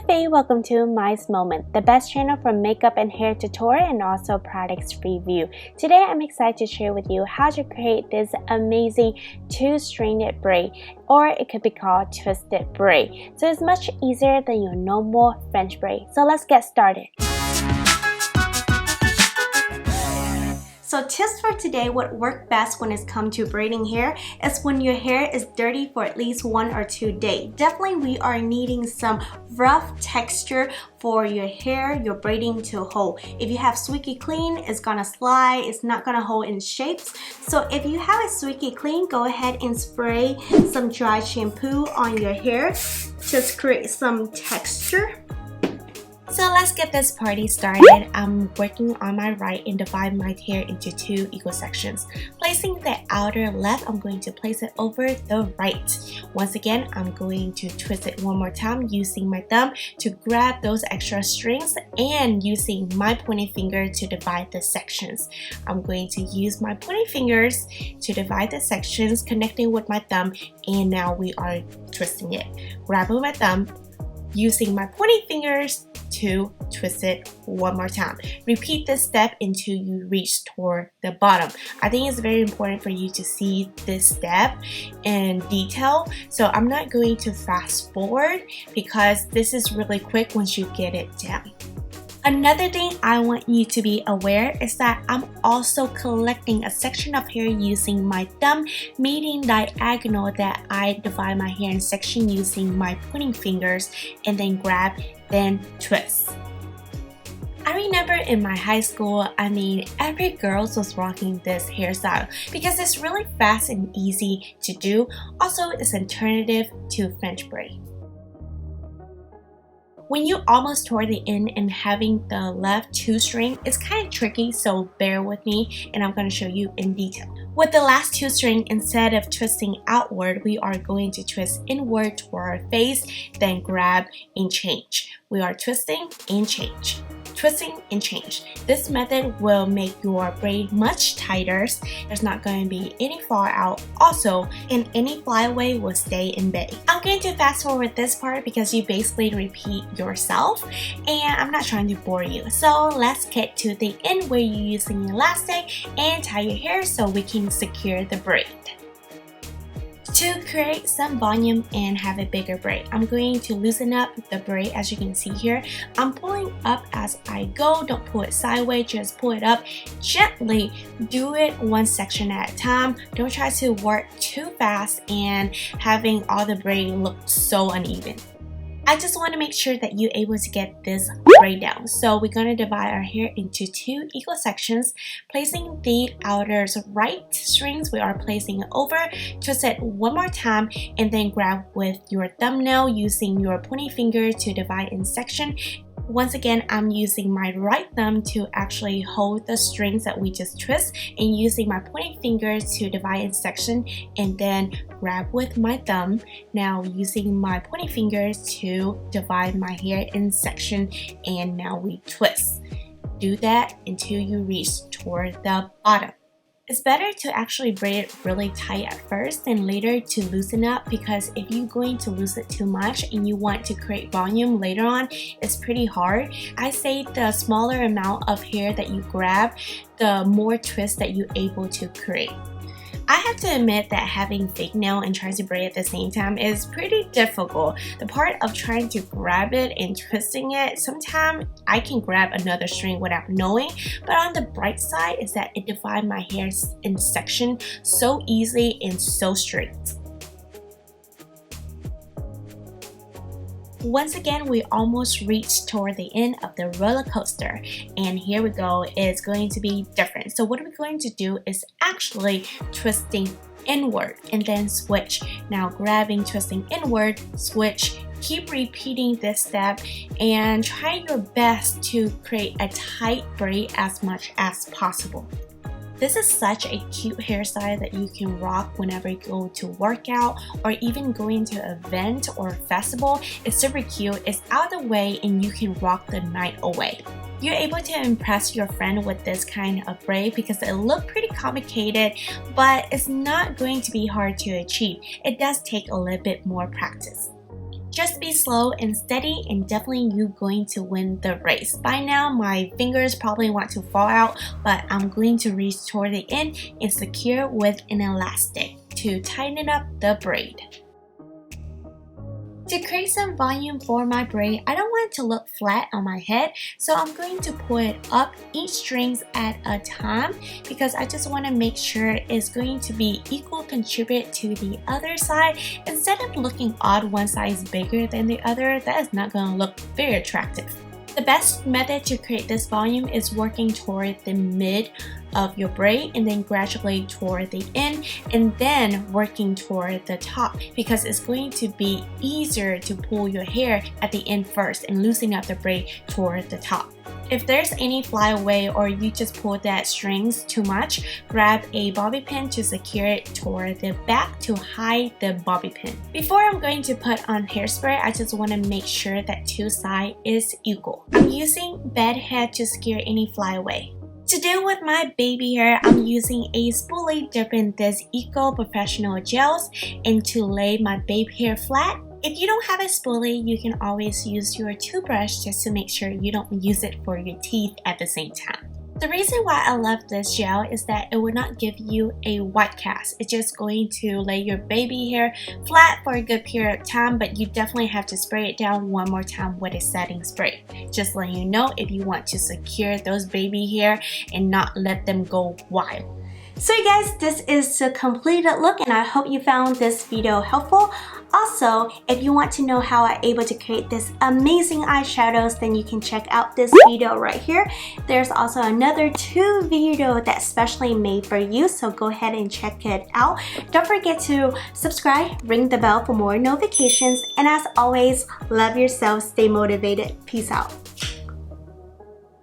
Fabe, welcome to MaiMoments, the best channel for makeup and hair tutorial and also products review. Today I'm excited to share with you how to create this amazing two-stringed braid, or it could be called twisted braid. So it's much easier than your normal French braid. So let's get started. So tips for today, what work best when it's come to braiding hair is when your hair is dirty for at least 1 or 2 days. Definitely we are needing some rough texture for your hair, your braiding to hold. If you have squeaky clean, it's gonna slide, it's not gonna hold in shapes. So if you have a squeaky clean, go ahead and spray some dry shampoo on your hair. Just create some texture. So let's get this party started. I'm working on my right and divide my hair into 2 equal sections. Placing the outer left, I'm going to place it over the right. Once again, I'm going to twist it one more time using my thumb to grab those extra strings and using my pointing finger to divide the sections. I'm going to use my pointing fingers to divide the sections, connecting with my thumb, and now we are twisting it. Grabbing my thumb, using my pointing fingers to twist it one more time. Repeat this step until you reach toward the bottom. I think it's very important for you to see this step in detail, so I'm not going to fast forward because this is really quick once you get it down. Another thing I want you to be aware is that I'm also collecting a section of hair using my thumb, meeting diagonal that I divide my hair in section using my pointing fingers, and then grab, then twist. I remember in my high school, every girl was rocking this hairstyle because it's really fast and easy to do. Also, it's an alternative to French braid. When you almost toward the end and having the left 2 string, it's kind of tricky, so bear with me and I'm going to show you in detail. With the last 2 string, instead of twisting outward, we are going to twist inward toward our face, then grab and change. We are twisting and change. Twisting and change. This method will make your braid much tighter. There's not going to be any fall out. Also, and any flyaway will stay in bay. I'm going to fast forward this part because you basically repeat yourself and I'm not trying to bore you. So let's get to the end where you're using elastic and tie your hair so we can secure the braid. To create some volume and have a bigger braid, I'm going to loosen up the braid. As you can see here, I'm pulling up as I go. Don't pull it sideways, just pull it up gently. Do it one section at a time. Don't try to work too fast and having all the braid look so uneven. I just want to make sure that you're able to get this braid down. So we're going to divide our hair into 2 equal sections. Placing the outer right strings, we are placing it over, twist it one more time, and then grab with your thumbnail using your pointing finger to divide in section. Once again, I'm using my right thumb to actually hold the strings that we just twist and using my pointing finger to divide in section and then grab with my thumb. Now using my pointing fingers to divide my hair in section and now we twist. Do that until you reach toward the bottom. It's better to actually braid it really tight at first and later to loosen up, because if you're going to loosen it too much and you want to create volume later on, it's pretty hard. I say the smaller amount of hair that you grab, the more twist that you're able to create. I have to admit that having fake nail and trying to braid at the same time is pretty difficult. The part of trying to grab it and twisting it, sometimes I can grab another string without knowing, but on the bright side is that it divides my hair in section so easily and so straight. Once again, we almost reached toward the end of the roller coaster, and here we go. It's going to be different. So what we're going to do is actually twisting inward and then switch. Now grabbing, twisting inward, switch. Keep repeating this step and try your best to create a tight braid as much as possible. This is such a cute hairstyle that you can rock whenever you go to workout or even going to an event or festival. It's super cute, it's out of the way, and you can rock the night away. You're able to impress your friend with this kind of braid because it looks pretty complicated, but it's not going to be hard to achieve. It does take a little bit more practice. Just be slow and steady, and definitely you're going to win the race. By now, my fingers probably want to fall out, but I'm going to reach toward the end and secure with an elastic to tighten up the braid. To create some volume for my braid, I don't want it to look flat on my head, so I'm going to pull it up each strings at a time because I just want to make sure it's going to be equal contribute to the other side. Instead of looking odd, one side is bigger than the other, that is not going to look very attractive. The best method to create this volume is working toward the mid of your braid and then gradually toward the end and then working toward the top, because it's going to be easier to pull your hair at the end first and loosen up the braid toward the top. If there's any flyaway or you just pull that strings too much, grab a bobby pin to secure it toward the back to hide the bobby pin. Before I'm going to put on hairspray, I just want to make sure that two sides is equal. I'm using bed head to secure any flyaway. To deal with my baby hair, I'm using a spoolie dipping this Eco Professional gels and to lay my baby hair flat. If you don't have a spoolie, you can always use your toothbrush just to make sure you don't use it for your teeth at the same time. The reason why I love this gel is that it will not give you a white cast. It's just going to lay your baby hair flat for a good period of time, but you definitely have to spray it down one more time with a setting spray. Just letting you know if you want to secure those baby hair and not let them go wild. So you guys, this is the completed look and I hope you found this video helpful. Also, if you want to know how I'm able to create this amazing eyeshadows, then you can check out this video right here. There's also another 2 video that's specially made for you, so go ahead and check it out. Don't forget to subscribe, ring the bell for more notifications, and as always, love yourself, stay motivated. Peace out.